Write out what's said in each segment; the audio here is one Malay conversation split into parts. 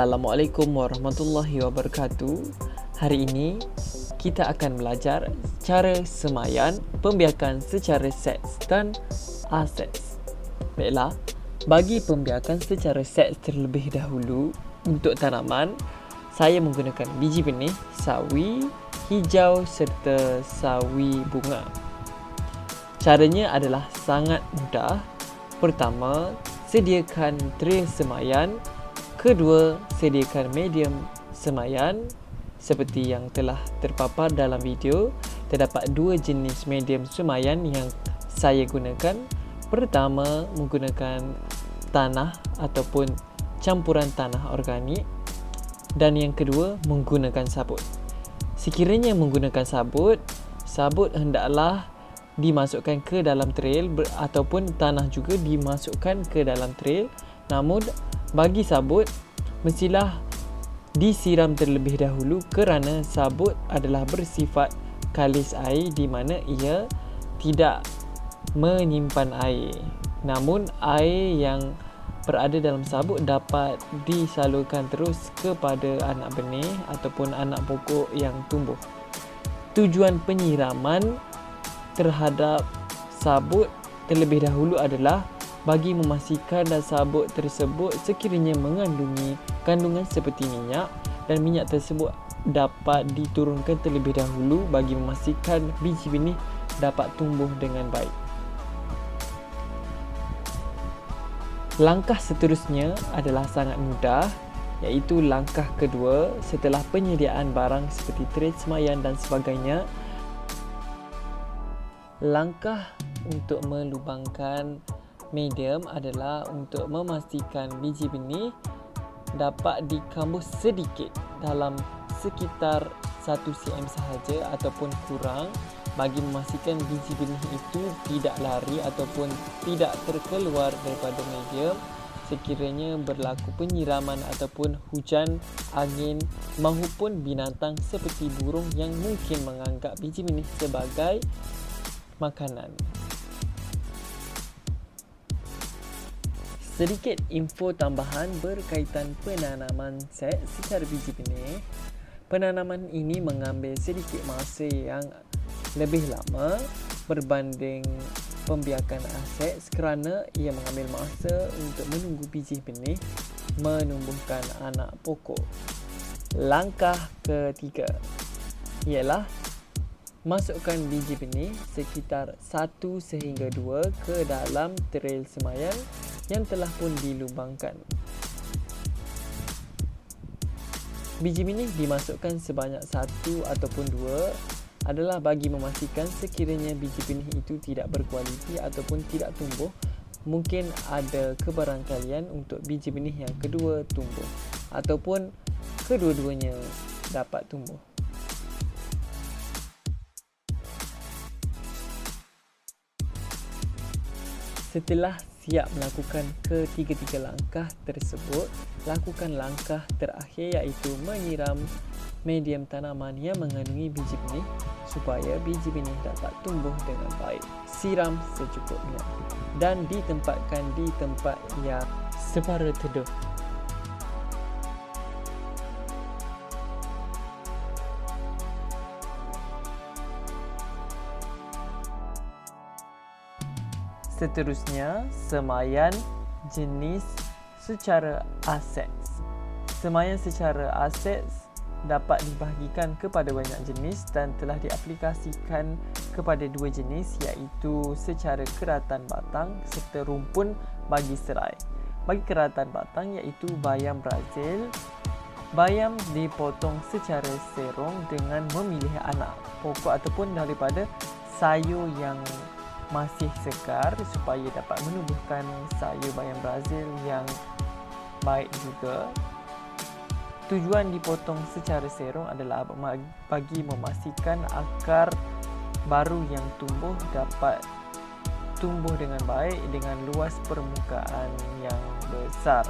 Assalamualaikum warahmatullahi wabarakatuh. Hari ini kita akan belajar cara semaian pembiakan secara sets dan asets. Baiklah, bagi pembiakan secara sets terlebih dahulu untuk tanaman, saya menggunakan biji benih, sawi, hijau serta sawi bunga. Caranya adalah sangat mudah. Pertama, sediakan tray semaian. Kedua, sediakan medium semaian. Seperti yang telah terpapar dalam video, terdapat dua jenis medium semaian yang saya gunakan. Pertama, menggunakan tanah ataupun campuran tanah organik. Dan yang kedua, menggunakan sabut. Sekiranya menggunakan sabut hendaklah dimasukkan ke dalam trail ataupun tanah juga dimasukkan ke dalam trail. Namun bagi sabut, mestilah disiram terlebih dahulu kerana sabut adalah bersifat kalis air di mana ia tidak menyimpan air. Namun air yang berada dalam sabut dapat disalurkan terus kepada anak benih ataupun anak pokok yang tumbuh. Tujuan penyiraman terhadap sabut terlebih dahulu adalah bagi memastikan sabut tersebut sekiranya mengandungi kandungan seperti minyak, dan minyak tersebut dapat diturunkan terlebih dahulu bagi memastikan biji benih dapat tumbuh dengan baik. Langkah seterusnya adalah sangat mudah, iaitu langkah kedua setelah penyediaan barang seperti tray semaian dan sebagainya. Langkah untuk melubangkan medium adalah untuk memastikan biji benih dapat dikambus sedikit dalam sekitar 1 cm sahaja ataupun kurang, bagi memastikan biji benih itu tidak lari ataupun tidak terkeluar daripada medium sekiranya berlaku penyiraman ataupun hujan, angin maupun binatang seperti burung yang mungkin menganggap biji benih sebagai makanan. Sedikit info tambahan berkaitan penanaman set secara biji benih. Penanaman ini mengambil sedikit masa yang lebih lama berbanding pembiakan aset kerana ia mengambil masa untuk menunggu biji benih menumbuhkan anak pokok. Langkah ketiga ialah masukkan biji benih sekitar 1 sehingga 2 ke dalam trail semaian yang telah pun dilubangkan. Biji benih dimasukkan sebanyak 1 ataupun 2 adalah bagi memastikan sekiranya biji benih itu tidak berkualiti ataupun tidak tumbuh, mungkin ada kebarangkalian untuk biji benih yang kedua tumbuh ataupun kedua-duanya dapat tumbuh. Setelah siap melakukan ketiga-tiga langkah tersebut, lakukan langkah terakhir iaitu menyiram medium tanaman yang mengandungi biji benih supaya biji benih dapat tumbuh dengan baik. Siram secukupnya dan ditempatkan di tempat yang separa teduh. Seterusnya, semaian jenis secara asets. Semaian secara asets dapat dibahagikan kepada banyak jenis dan telah diaplikasikan kepada dua jenis, iaitu secara keratan batang serta rumpun bagi serai. Bagi keratan batang iaitu bayam Brazil, bayam dipotong secara serong dengan memilih anak pokok ataupun daripada sayur yang masih segar supaya dapat menumbuhkan sayur bayam Brazil yang baik juga. Tujuan dipotong secara serong adalah bagi memastikan akar baru yang tumbuh dapat tumbuh dengan baik dengan luas permukaan yang besar.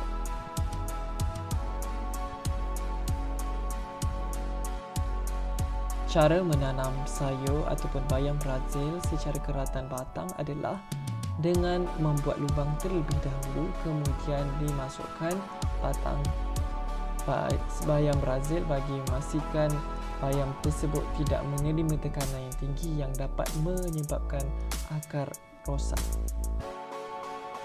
Cara menanam sayur ataupun bayam Brazil secara keratan batang adalah dengan membuat lubang terlebih dahulu, kemudian dimasukkan batang bayam Brazil bagi memastikan bayam tersebut tidak menerima tekanan yang tinggi yang dapat menyebabkan akar rosak.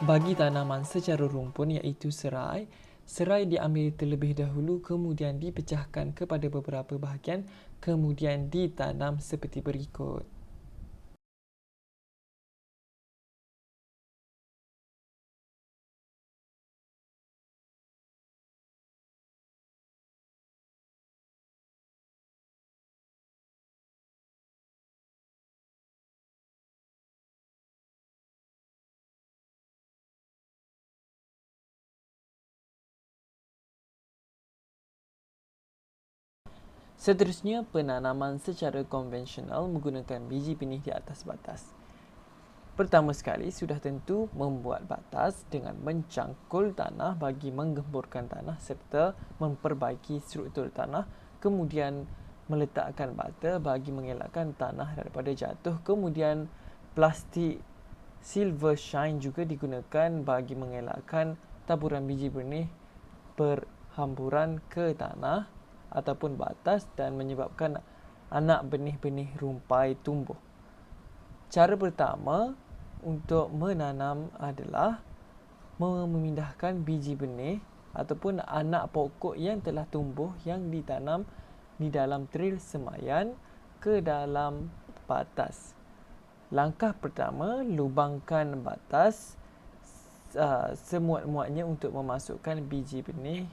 Bagi tanaman secara rumpun iaitu serai, serai diambil terlebih dahulu kemudian dipecahkan kepada beberapa bahagian kemudian ditanam seperti berikut. Seterusnya, penanaman secara konvensional menggunakan biji benih di atas batas. Pertama sekali, sudah tentu membuat batas dengan mencangkul tanah bagi menggemburkan tanah serta memperbaiki struktur tanah, kemudian meletakkan bata bagi mengelakkan tanah daripada jatuh, kemudian plastik silver shine juga digunakan bagi mengelakkan taburan biji benih berhamburan ke tanah ataupun batas dan menyebabkan anak benih-benih rumpai tumbuh. Cara pertama untuk menanam adalah memindahkan biji benih ataupun anak pokok yang telah tumbuh yang ditanam di dalam tril semayan ke dalam batas. Langkah pertama, lubangkan batas semuat-muatnya untuk memasukkan biji benih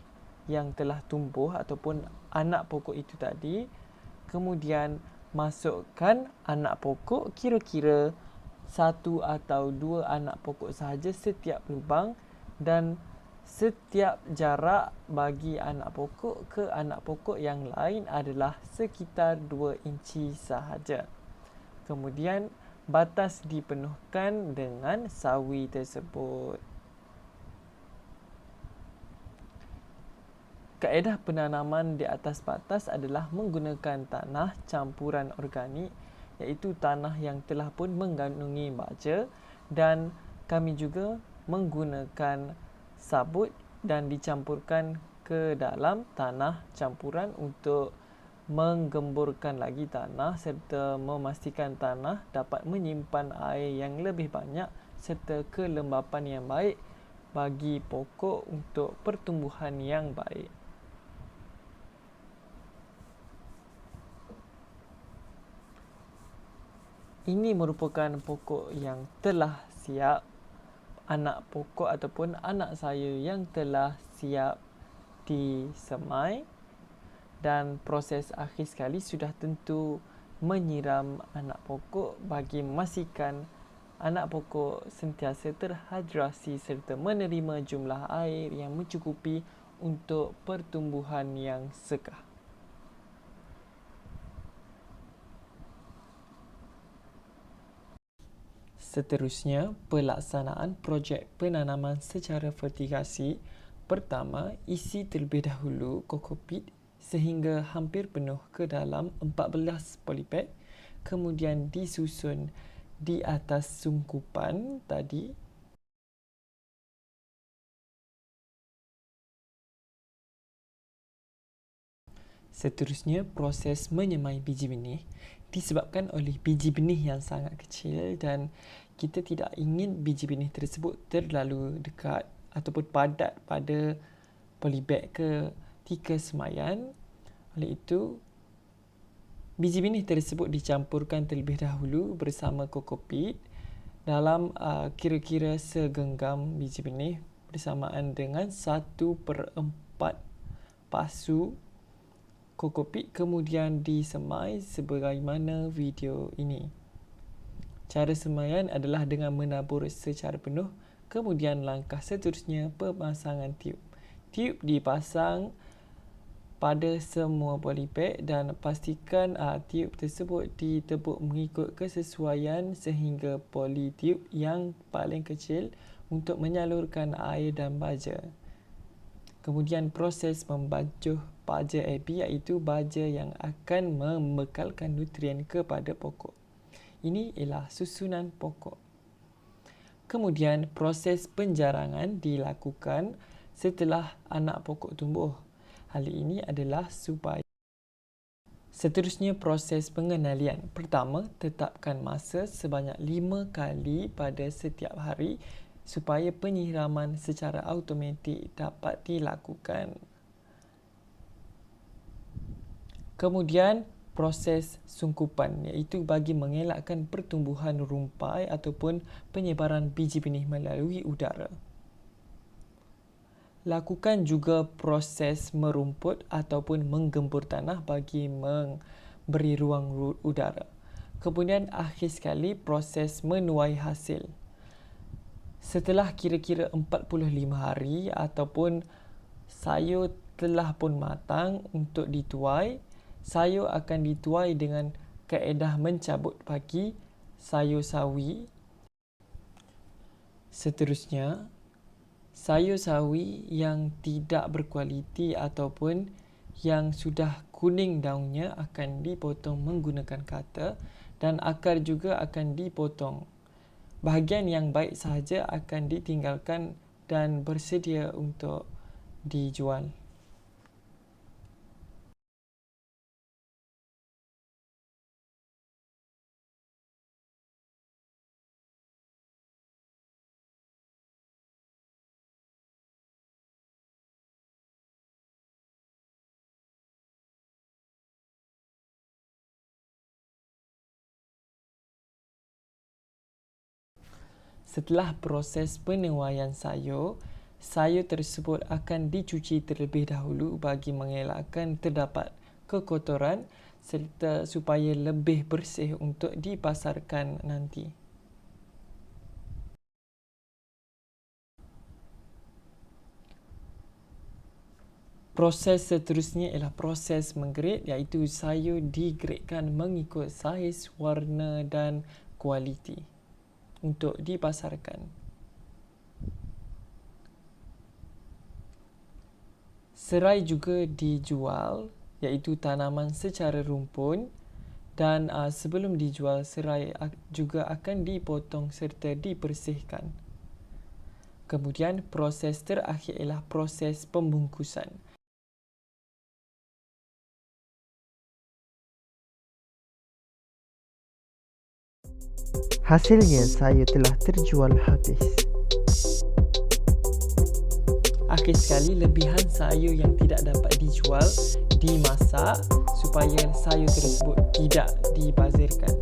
yang telah tumbuh ataupun anak pokok itu tadi. Kemudian masukkan anak pokok, kira-kira 1 atau 2 anak pokok sahaja setiap lubang dan setiap jarak bagi anak pokok ke anak pokok yang lain adalah sekitar 2 inci sahaja. Kemudian batas dipenuhkan dengan sawi tersebut. Kaedah penanaman di atas batas adalah menggunakan tanah campuran organik iaitu tanah yang telah pun mengandungi baja dan kami juga menggunakan sabut dan dicampurkan ke dalam tanah campuran untuk menggemburkan lagi tanah serta memastikan tanah dapat menyimpan air yang lebih banyak serta kelembapan yang baik bagi pokok untuk pertumbuhan yang baik. Ini merupakan pokok yang telah siap, anak pokok ataupun anak saya yang telah siap disemai, dan proses akhir sekali sudah tentu menyiram anak pokok bagi memastikan anak pokok sentiasa terhidrasi serta menerima jumlah air yang mencukupi untuk pertumbuhan yang sekar. Seterusnya, pelaksanaan projek penanaman secara vertikasi. Pertama, isi terlebih dahulu kokopit sehingga hampir penuh ke dalam 14 polybag, kemudian disusun di atas sungkupan tadi. Seterusnya, proses menyemai biji benih disebabkan oleh biji benih yang sangat kecil dan kita tidak ingin biji benih tersebut terlalu dekat ataupun padat pada polybag ketika semayan. Oleh itu, biji benih tersebut dicampurkan terlebih dahulu bersama kokopit dalam kira-kira segenggam biji benih bersamaan dengan 1/4 pasu kokopit kemudian disemai sebagaimana video ini. Cara semaian adalah dengan menabur secara penuh. Kemudian langkah seterusnya pemasangan tiub. Tiub dipasang pada semua polybag dan pastikan tiub tersebut ditebuk mengikut kesesuaian sehingga polytiub yang paling kecil untuk menyalurkan air dan baja. Kemudian proses membajuh baja AB iaitu baja yang akan membekalkan nutrien kepada pokok. Ini ialah susunan pokok. Kemudian proses penjarangan dilakukan setelah anak pokok tumbuh. Hal ini adalah supaya. Seterusnya, proses pengenalian. Pertama, tetapkan masa sebanyak 5 kali pada setiap hari supaya penyiraman secara automatik dapat dilakukan. Kemudian, proses sungkupan iaitu bagi mengelakkan pertumbuhan rumpai ataupun penyebaran biji benih melalui udara. Lakukan juga proses merumput ataupun menggembur tanah bagi memberi ruang udara. Kemudian akhir sekali proses menuai hasil. Setelah kira-kira 45 hari ataupun sayur telah pun matang untuk dituai, sayur akan dituai dengan kaedah mencabut bagi sayur sawi. Seterusnya, sayur sawi yang tidak berkualiti ataupun yang sudah kuning daunnya akan dipotong menggunakan cutter dan akar juga akan dipotong. Bahagian yang baik sahaja akan ditinggalkan dan bersedia untuk dijual. Setelah proses penuaian sayur, sayur tersebut akan dicuci terlebih dahulu bagi mengelakkan terdapat kekotoran serta supaya lebih bersih untuk dipasarkan nanti. Proses seterusnya ialah proses menggrade, iaitu sayur digradekan mengikut saiz, warna dan kualiti untuk dipasarkan. Serai juga dijual, iaitu tanaman secara rumpun, dan sebelum dijual, serai juga akan dipotong serta dibersihkan. Kemudian proses terakhir ialah proses pembungkusan. Hasilnya sayur telah terjual habis. Akhir sekali, lebihan sayur yang tidak dapat dijual dimasak supaya sayur tersebut tidak dibazirkan.